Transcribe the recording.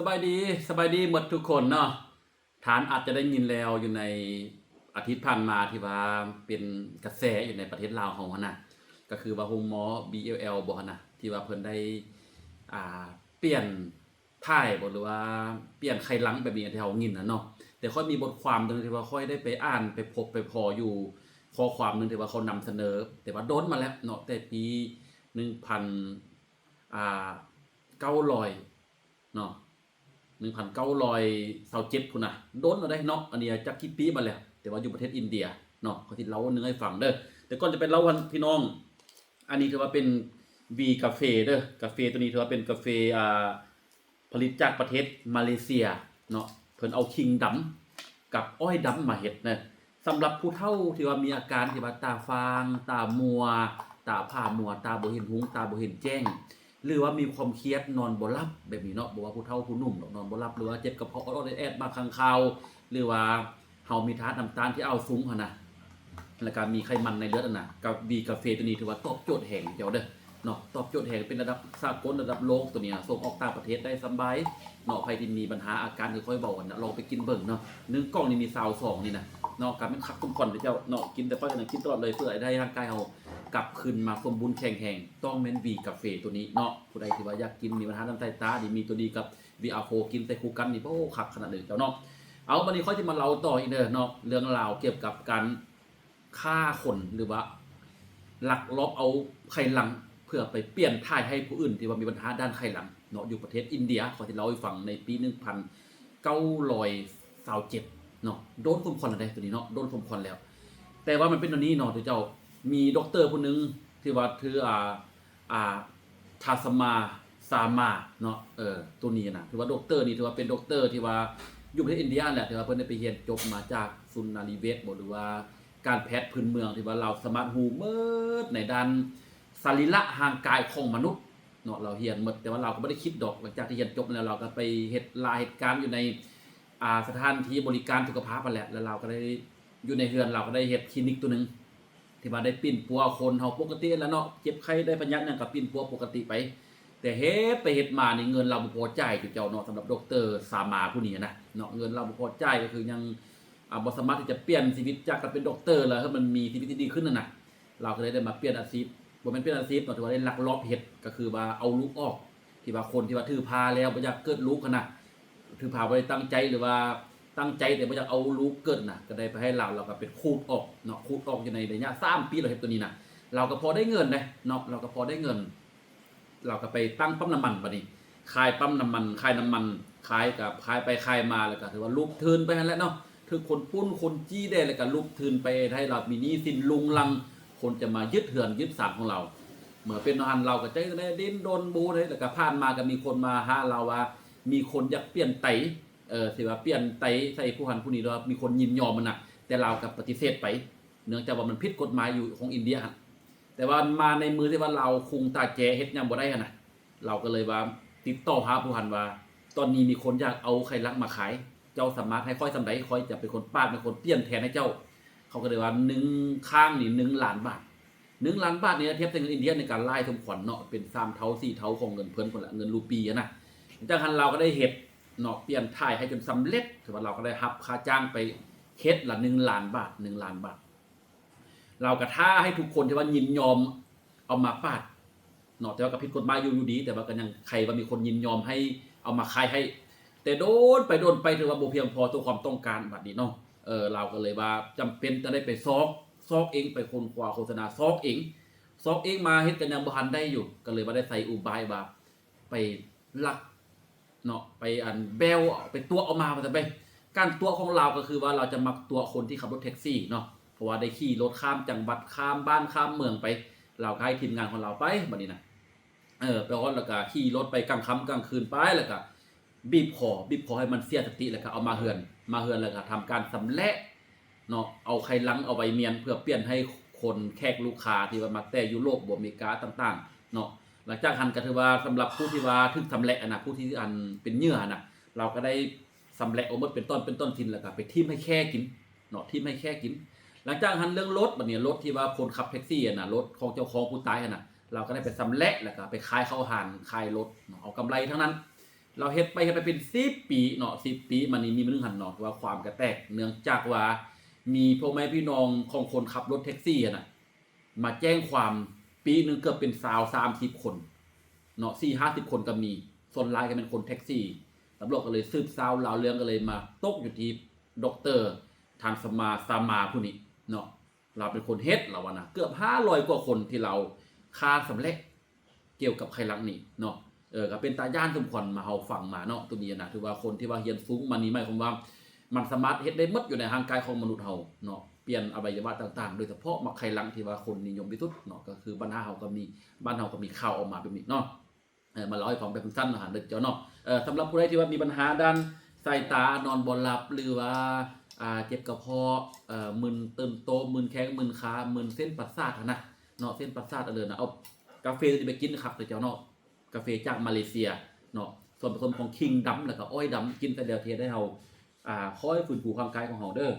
สบายดีหมดทุกคนเนาะฐานอาจจะได้ยินแล้วอยู่ในอาทิตย์ผ่านมาที่ว่าเป็นกระแสอยู่ในประเทศลาวของเรานะก็คือว่าโฮมหมอ BLL บ่นะที่ว่าเพิ่นได้อ่าเปลี่ยนท่ายบ่หรือว่าเปลี่ยนไขลังแบบนี้ที่เฮายินน่ะเนาะแต่ค่อยมีบทความนึงที่ว่าค่อยได้ไปอ่านไปพบไปพออยู่ข้อความนึงที่ว่าเขานำเสนอแต่ว่าโดนมาแล้วเนาะแต่ปี1,000900เนาะ 1927พุ่นน่ะโดนแล้วได้เนาะอันนี้จักกี่ปีมาแล้วแต่ว่าอยู่ประเทศอินเดียเนาะเขาสิเล่านึงให้ฟังเด้อแต่ก่อนจะไปเล่าพี่น้องอันนี้ถือว่าเป็น V กาแฟเด้อกาแฟตัวนี้ถือว่าเป็นกาแฟผลิตจากประเทศมาเลเซียเนาะเพิ่นเอาคิงดำกับอ้อยดำมาเฮ็ดนะสำหรับผู้เฒ่าที่ว่ามีอาการที่ว่าตาฟางตามัวตาผ้ามัวตาบ่เห็นหุงตาบ่เห็นแจ้ง หรือว่ามีความเครียดนอนบ่หลับแบบนี้เนาะบ่ว่าผู้เฒ่าผู้หนุ่มนอนบ่หลับหรือว่าเจ็บกระเพาะออดๆแอดๆมาข้างคาวหรือว่าเฮามีธาตุน้ำตาลที่เอาสูงหั่นน่ะแล้วก็มีไขมันในเลือดนั่นน่ะกับวีกาแฟตัวนี้ถือว่าตอบโจทย์แห่งเดียวเด้อเนาะตอบโจทย์แห่งเป็นระดับสากลระดับโลกตัวนี้ส่งออกต่างประเทศได้สำบายเนาะใครที่มีปัญหาอาการคือค่อยเบากันนะลองไปกินเบิ่งเนาะ1กล่องนี่มี22นี่นะเนาะการเป็นคักคุ้มก่อนเจ้าเนาะกินแต่ค่อยกันกินตลอดเลยเพื่อให้ได้ร่างกายเฮากลับคืนมาสมบูรณ์แข็งแรงต้องแม่นวีกาแฟตัวนี้เนาะผู้ใดที่ว่าอยากกินมีปัญหาทางสายตาดีมีตัวดีกับ VR4 กินแต่คู่กันนี่โอ้คักขนาดเลยเจ้าเนาะเอาบัดนี้ค่อยสิมาเล่าต่ออีกเด้อเนาะเรื่องราวเกี่ยวกับการฆ่าคนหรือว่าลักลอบเอาไขลังเพื่อไปเปลี่ยนท่ายให้ผู้อื่นที่ว่ามีปัญหาด้านไขลังเนาะอยู่ประเทศอินเดียขอที่เล่าให้ฟังในปี1927เนาะโดนสมควรแล้วได้ตัวนี้เนาะโดนสมควรแล้วแต่ว่ามันเป็นตัวนี้เนาะที่เจ้ามีด็อกเตอร์ผู้หนึงที่ว่าถือทาสมาซามาเนาะตัวนี้นะถือว่าด็อกเตอร์นี่ถือว่าเป็นด็อกเตอร์ที่ว่าอยู่ประเทศอินเดียแหละถือว่าเพิ่นได้ไปเรียนจบมาจากซุนนารีเวชบ่หรือว่าการแพทย์พื้นเมืองที่ว่าเราสามารถฮู้หมดในด้านสรีระร่างกายของมนุษย์เนาะเราเรียนหมดแต่ว่าเราก็บ่ได้คิดดอกหลังจากที่เรียนจบแล้วเราก็ไปเฮ็ดลายเหตุการณ์อยู่ในสถานที่บริการสุขภาพนั่นแหละแล้วเราก็ได้อยู่ในเรือนเราก็ได้เฮ็ดคลินิกตัวนึงที่ว่าได้ปิ้นปัวคนเฮาปกติแล้วเนาะเจ็บไข้ได้พยักหยังก็ปิ้นปัวปกติไปแต่เฮ็ดไปเฮ็ดมานี่เงินเราบ่พอจ่ายอยู่เจ้าเนาะสำหรับดอกเตอร์สามาผู้นี้นะเนาะเงินเราบ่พอจ่ายก็คือยังบ่สามารถที่จะเปลี่ยนชีวิตจากการเป็นด็อกเตอร์แล้วให้มันมีชีวิตที่ดีขึ้นนั่นน่ะเราก็เลยได้มาเปลี่ยนอาชีพบ่แม่นเปลี่ยนอาชีพเนาะถือว่าได้ลักลอบเฮ็ดก็คือว่าเอาลูกออกที่ว่าคนที่ว่าถือพาแล้วบ่อยากเกิดลูกหั่นน่ะถือพาบ่ได้ตั้งใจหรือว่าตั้งใจแต่บ่อยากเอาลูกเกิดน่ะก็ได้ไปให้เราก็เป็นคูดออกเนาะคูดออกอยู่ในระยะ3ปีเราเฮ็ดตัวนี้น่ะเราก็พอได้เงินนะเนาะเราก็พอได้เงินเราก็ไปตั้งปั๊มน้ำมันบัดนี้ขายปั๊มน้ำมันขายน้ำมันขายกับขายไปขายมาแล้วก็ถือว่าลูกทืนไปหั่นแหละเนาะคือคนปุ้นคนจี้ได้แล้วก็ลูกทืนไปให้เรามีหนี้สินลุงลังคนจะมายึดเหือนยึดศาลของเราเมื่อเป็นหันเราก็ใจได้ดิ้นโดนบูเลยแล้วก็ผ่านมาก็มีคนมาหาเราว่ามีคนอยากเปลี่ยนไตสิว่าเปลี่ยนไตใส่ผู้หันผู้นี้แล้วมีคนยินยอมมันน่ะแต่เราก็ปฏิเสธไปเนื่องจากว่ามันผิดกฎหมายอยู่ของอินเดียหั่นแต่ว่ามาในมือที่ว่าเราคุงตาแจเฮ็ดหยังบ่ได้หั่นน่ะเราก็เลยว่าติดต่อหาผู้หันว่าตอนนี้มีคนอยากเอาไข่ลักมาขายเจ้าสามารถให้ค่อยสำใดค่อยจะเป็นคนปาดเป็นคนเปลี่ยนแทนให้เจ้าเขาก็เลยว่า1ข้างนี่1ล้านบาท1ล้านบาทนี่เทียบกับเงินอินเดียในการไล่สมขวัญเนาะเป็น3เท่า4เท่าของเงินเพิ่นพุ่นละเงินรูปีนะจากนั้นเราก็ได้เฮ็ดเนาะเปลี่ยนถ่ายให้จนสำเร็จถือว่าเราก็ได้รับค่าจ้างไปเฮ็ดละ1ล้านบาท1ล้านบาทเราก็ท้าให้ทุกคนที่ว่ายินยอมเอามาปาดเนาะแต่ว่าก็ผิดกฎหมายอยู่ดีแต่ว่าก็ยังใครว่ามีคนยินยอมให้เอามาขายให้แต่โดนไปถือว่าบ่เพียงพอต่อความต้องการบัดนี้เนาะเราก็เลยว่าจำเป็นจะได้ไปซอกเองไปคนขวาโฆษณาซอกเองมาเฮ็ดกันยังบ่ทันได้อยู่ก็เลยว่าได้ใส่อุบายว่าไปลักเนาะไปแบลไปตัวออกมาจะไปการตัวของเราก็คือว่าเราจะมักตัวคนที่ขับรถแท็กซี่เนาะเพราะว่าได้ขี่รถข้ามจังหวัดข้ามบ้านข้ามเมืองไปเราก็ให้ทีมงานของเราไปบัดนี้นะไปฮอดแล้วก็ขี่รถไปกลางค่ำกลางคืนไปแล้วก็บีบคอให้มันเสียสติแล้วก็เอามาเฮือนแล้วก็ทำการสำและเนาะเอาไขลังเอาไว้เมียนเพื่อเปลี่ยนให้คนแขกลูกค้าที่ว่ามาแต่ยุโรปบ่อเมริกาต่างๆเนาะหลังจากหันก็ถือว่าสำหรับผู้ที่ว่าถึกสำและนะผู้ที่เป็นเหยื่อนะเราก็ได้สำและเอาหมดเป็นต้นทินแล้วก็ไปทิ่มให้แค่กินเนาะทิ่มให้แค่กินหลังจากหันเรื่องรถบัดนี้รถที่ว่าคนขับแท็กซี่น่ะรถของเจ้าของผู้ตายน่ะเราก็ได้ไปสำและแล้วก็ไปขายข้าวหานขายรถเอากำไรทั้งนั้น เราเฮ็ดไปเป็น10ปีเนาะ10ปีมานี้มีมื้อนึงหั่นเนาะว่าความกระแตกเนื่องจากว่ามีพ่อแม่พี่น้องของคนขับรถแท็กซี่อะน่ะมาแจ้งความปีหนึงเกือบเป็น20-30คนเนาะ40-50คนก็มีส่วนหลายก็เป็นคนแท็กซี่ตำรวจก็เลยสืบสาวราวเรื่องก็เลยมาตกอยู่ที่ดร.ทางสมาผู้นี้เนาะเราเป็นคนเฮ็ดเราว่านะเกือบ500กว่าคนที่เราฆ่าสำเร็จเกี่ยวกับไขลังนี่เนาะก็เป็นตาย่านสมควรมาเฮาฟังมาเนาะตัวนี้นะถือว่าคนที่ว่าเฮียนสูงมานี้หมายความว่ามันสามารถเฮ็ดได้หมดอยู่ในร่างกายของมนุษย์เฮาเนาะเปลี่ยนอวัยวะต่างๆโดยเฉพาะมักไขลังที่ว่าคนนิยมที่สุดเนาะก็คือบ้านเฮาก็มีข่าวออกมาแบบนี้เนาะมาเล่าให้ฟังแบบสั้นๆนะฮะเด้อเจ้าเนาะสำหรับผู้ใดที่ว่ามีปัญหาด้านสายตานอนบ่หลับหรือว่าเจ็บกระเพาะมึนตื่นโตมึนแข้งมึนขามึนเส้นประสาทนะเนาะเส้นประสาทอะไรนะเอากาแฟที่ไปกินนะครับเด้อเจ้าเนาะกาแฟจากมาเลเซียเนาะส่วนผสมของคิงดำแล้วก็อ้อยดำกินแต่เดียวเทได้เฮาคอยฟื้นฟูร่างกายของเฮาเด้อ